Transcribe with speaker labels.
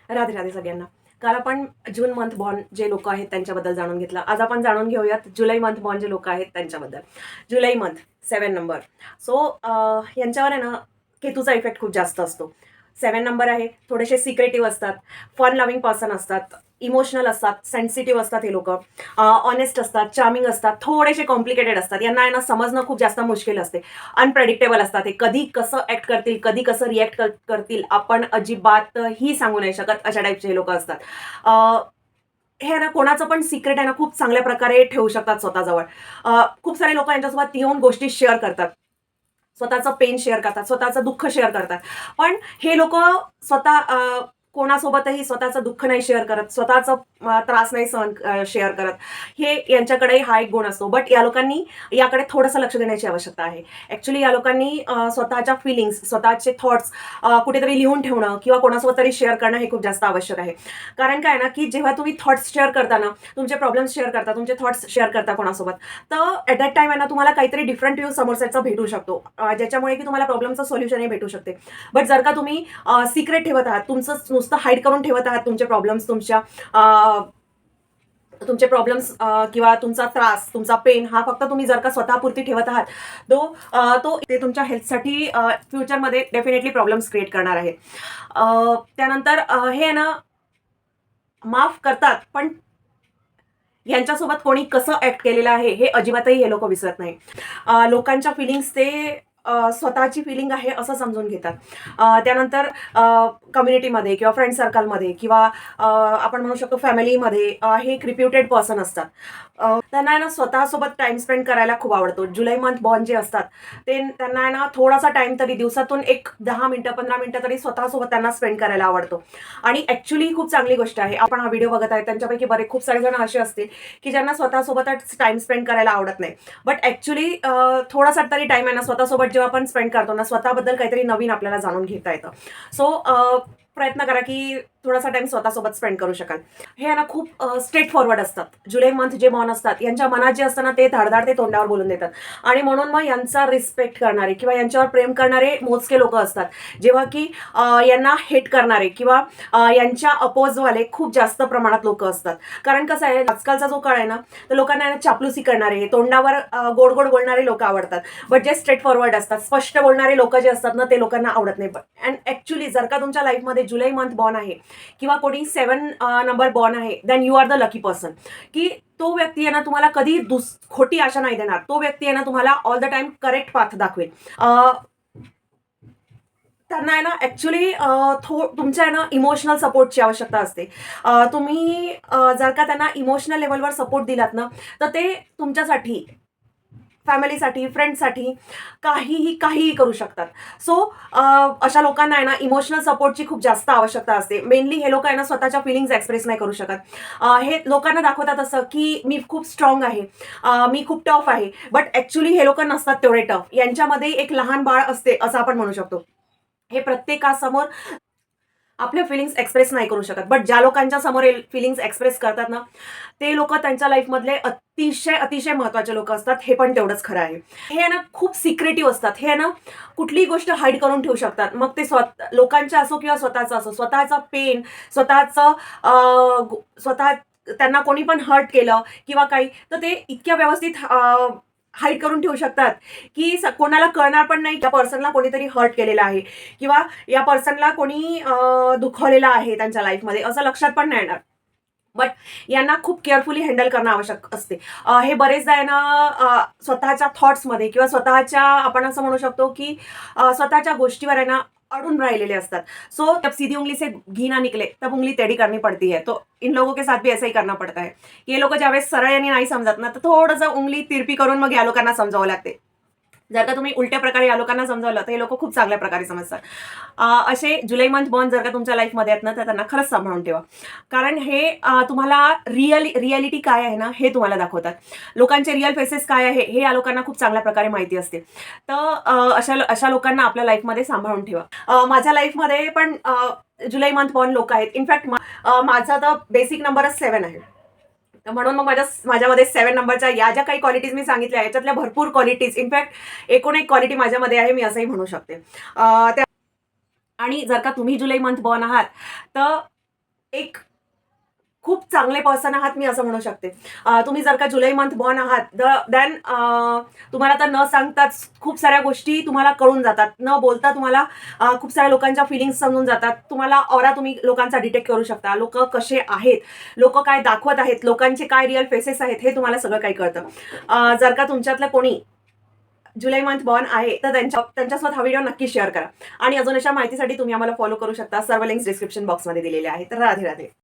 Speaker 1: राधे राधे सगळ्यांना. काल आपण जून मंथ बॉर्न जे लोक आहेत त्यांच्याबद्दल जाणून घेतलं. आज आपण जाणून घेऊयात जुलै मंथ बॉर्न जे लोक आहेत त्यांच्याबद्दल. जुलै मंथ 7 नंबर. सो यांच्यावर आहे ना केतूचा इफेक्ट खूप जास्त असतो. 7 नंबर आहे, थोडेसे सिक्रेटिव्ह असतात, फन लव्हिंग पर्सन असतात, इमोशनल असतात, सेन्सिटिव्ह असतात हे लोक, ऑनेस्ट असतात, चार्मिंग असतात, थोडेसे कॉम्प्लिकेटेड असतात. यांना आहे ना समजणं खूप जास्त मुश्किल असते. अनप्रेडिक्टेबल असतात. हे कधी कसं ऍक्ट करतील, कधी कसं रिॲक्ट करतील आपण अजिबातही सांगू नाही शकत. अशा टाईपचे हे लोक असतात. हे आहे ना कोणाचं पण सिक्रेट आहे ना खूप चांगल्या प्रकारे ठेवू शकतात स्वतःजवळ. खूप सारे लोक यांच्यासोबत येऊन गोष्टी शेअर करतात, स्वतःचं पेन शेअर करतात, स्वतःचं दुःख शेअर करतात. पण हे लोक स्वतः कोणासोबतही स्वतःचं दुःख नाही शेअर करत, स्वतःचं त्रास नाही सहन शेअर करत. हे यांच्याकडे हा एक गुण असतो. बट या लोकांनी याकडे थोडंसं लक्ष देण्याची आवश्यकता आहे. ऍक्च्युली या लोकांनी स्वतःच्या फिलिंग्स, स्वतःचे थॉट्स कुठेतरी लिहून ठेवणं किंवा कोणासोबत तरी शेअर करणं हे खूप जास्त आवश्यक आहे. कारण काय ना, की जेव्हा तुम्ही थॉट्स शेअर करता ना, तुमचे प्रॉब्लेम्स शेअर करता, तुमचे थॉट्स शेअर करता कोणासोबत, तर ॲट दॅट टाइम आहे ना तुम्हाला काहीतरी डिफरंट व्ह्यू समोरच्याचा भेटू शकतो, ज्याच्यामुळे की तुम्हाला प्रॉब्लेमचं सोल्युशनही भेटू शकते. बट जर का तुम्ही सिक्रेट ठेवत आहात, तुमचं नुसतं हाईड करून ठेवत आहात तुमचे प्रॉब्लेम्स, तुमचे प्रॉब्लेम्स किंवा तुमचा त्रास, तुमचा पेन हा फक्त तुम्ही जर का स्वतःपुरती ठेवत आहात, तो ते तुमच्या हेल्थसाठी फ्युचरमध्ये डेफिनेटली प्रॉब्लेम्स क्रिएट करणार आहे. त्यानंतर हे आहे ना माफ करतात, पण यांच्यासोबत कोणी कसं ऍक्ट केलेलं आहे हे अजिबातही हे लोक विसरत नाही. लोकांच्या फिलिंग्स ते स्वतःची फिलिंग आहे असं समजून घेतात. त्यानंतर कम्युनिटीमध्ये किंवा फ्रेंड सर्कलमध्ये किंवा आपण म्हणू शकतो फॅमिलीमध्ये हे एक रिप्युटेड पर्सन असतात. त्यांना आहे ना स्वतःसोबत टाइम स्पेंड करायला खूप आवडतो. जुलै मंथ बॉर्न जे असतात ते त्यांना आहे ना थोडासा टाइम तरी दिवसातून एक 10 मिनिटं 15 मिनिटं तरी स्वतःसोबत त्यांना स्पेंड करायला आवडतो. आणि ऍक्च्युली खूप चांगली गोष्ट आहे. आपण हा व्हिडिओ बघत आहे त्यांच्यापैकी खूप सारे जण असे असतील की ज्यांना स्वतःसोबतच टाइम स्पेंड करायला आवडत नाही. बट ऍक्च्युली थोडासा तरी टाइम आहे ना स्वतःसोबत जेव्हा आपण स्पेंड करतो ना, स्वतःबद्दल काहीतरी नवीन आपल्याला जाणून घेता येतं. सो प्रयत्न करा की थोडासा टाइम स्वतःसोबत स्पेंड करू शकाल. हे आहे ना खूप स्ट्रेट फॉरवर्ड असतात. जुलै मंथ जे बॉर्न असतात यांच्या मनात जे असतं ना ते धाडधाड ते तोंडावर बोलून देतात. आणि म्हणून मग यांचा रिस्पेक्ट करणारे किंवा यांच्यावर प्रेम करणारे मोजके लोक असतात, जेव्हा की यांना हेट करणारे किंवा यांच्या अपोजवाले खूप जास्त प्रमाणात लोक असतात. कारण कसं आहे, आजकालचा जो काळ आहे ना, तर लोकांना चापलुसी करणारे, तोंडावर गोड गोड बोलणारे लोक आवडतात. बट जे स्ट्रेट फॉरवर्ड असतात, स्पष्ट बोलणारे लोक जे असतात ना ते लोकांना आवडत नाही. अँड ऍक्च्युली जर का तुमच्या लाईफमध्ये जुलै मंथ बॉर्न आहे किंवा कोणी 7 नंबर बॉर्न आहे, then you are the lucky person. की तो व्यक्ती आहे ना तुम्हाला कधी खोटी आशा नाही देणार. तो व्यक्ती आहे ना तुम्हाला all the time correct path दाखवेल. त्यांना आहे ना ऍक्च्युली तुमच्या आहे ना इमोशनल सपोर्टची आवश्यकता असते. तुम्ही जर का त्यांना इमोशनल लेवलवर सपोर्ट दिलात ना, तर ते तुमच्यासाठी, फॅमिलीसाठी, फ्रेंड्ससाठी काहीही करू शकतात. सो अशा लोकांना आहे ना इमोशनल सपोर्टची खूप जास्त आवश्यकता असते. मेनली हे लोक आहे ना स्वतःच्या फिलिंग्स एक्सप्रेस नाही करू शकत. हे लोकांना दाखवतात असं की मी खूप स्ट्रॉंग आहे, मी खूप टफ आहे. बट ऍक्च्युली हे लोक नसतात तेवढे टफ. यांच्यामध्ये एक लहान बाळ असते असं आपण म्हणू शकतो. हे प्रत्येकासमोर आपले फिलिंग्स एक्सप्रेस नाही करू शकत. बट ज्या लोकांच्या समोर फिलिंग्स एक्सप्रेस करतात ना, ते लोक त्यांच्या लाईफमधले अतिशय अतिशय महत्वाचे लोक असतात. हे पण तेवढंच खरं आहे. हे आहे ना खूप सिक्रेटिव्ह असतात. हे आहे ना कुठलीही गोष्ट हाईड करून ठेवू शकतात. मग ते लोकांच्या असो किंवा स्वतःचं असो, स्वतःचा पेन, स्वतःचं स्वतः त्यांना कोणी पण हर्ट केलं किंवा काही, तर ते इतक्या व्यवस्थित हाईड करून ठेवू शकतात की कोणाला कळणार पण नाही त्या पर्सनला कोणीतरी हर्ट केलेलं आहे किंवा या पर्सनला कोणी दुखवलेलं आहे त्यांच्या लाईफमध्ये, असं लक्षात पण नाही येणार. बट यांना खूप केअरफुली हँडल करणं आवश्यक असते. हे बरेचदा आहे ना स्वतःच्या थॉट्समध्ये किंवा स्वतःच्या आपण असं म्हणू शकतो की स्वतःच्या गोष्टीवर आहे ना अडून राहिलेले असतात. सो जब सीधी उंगली से घी ना निकले तब उंगली टेढ़ी करनी पड़ती है. तो इन लोगों के साथ भी ऐसा ही करना पड़ता है. हे लोक ज्यावेळेस सरळ यांनी नाही समजत ना, तर थोडंसं उंगली तिरपी करून मग या लोकांना समजावं लागते. जर का तुम्ही उलट्या प्रकारे या लोकांना समजावलं तर हे लोक खूप चांगल्या प्रकारे समजतात. असे जुलै मंथ बॉर्न जर का तुमच्या लाईफमध्ये आहेत ना, तर त्यांना खरंच सांभाळून ठेवा. कारण हे तुम्हाला रियालिटी काय आहे ना हे तुम्हाला दाखवतात. लोकांचे रिअल फेसेस काय आहे हे या लोकांना खूप चांगल्या प्रकारे माहिती असते. तर अशा लोकांना आपल्या लाईफमध्ये सांभाळून ठेवा. माझ्या लाईफमध्ये पण जुलै मंथ बॉर्न लोक आहेत. इनफॅक्ट माझा तर बेसिक नंबरच 7 आहे. तर म्हणून मग माझ्यामध्ये 7 नंबरच्या या ज्या काही क्वालिटीज मी सांगितल्या याच्यातल्या भरपूर क्वालिटीज, इनफॅक्ट एकूण एक क्वालिटी माझ्यामध्ये आहे, मी असंही म्हणू शकते. आणि जर का तुम्ही जुलै मंथ बॉर्न आहात, तर एक खूप चांगले पर्सन आहात मी असं म्हणू शकते. तुम्ही जर का जुलै मंथ बॉर्न आहात देन तुम्हाला तर न सांगताच खूप साऱ्या गोष्टी तुम्हाला कळून जातात. न बोलता तुम्हाला खूप साऱ्या लोकांच्या फीलिंग्स समजून जातात. तुम्हाला ऑरा तुम्ही लोकांचा डिटेक्ट करू शकता. लोकं कसे आहेत, लोकं काय दाखवत आहेत, लोकांचे काय रिअल फेसेस आहेत हे तुम्हाला सगळं काही कळतं. जर का तुमच्यातलं कोणी जुलै मंथ बॉर्न आहे तर त्यांच्यासोबत हा व्हिडिओ नक्की शेअर करा. आणि अजून अशा माहितीसाठी तुम्ही आम्हाला फॉलो करू शकता. सर्व लिंक्स डिस्क्रिप्शन बॉक्समध्ये दिलेले आहेत. राधे राधे.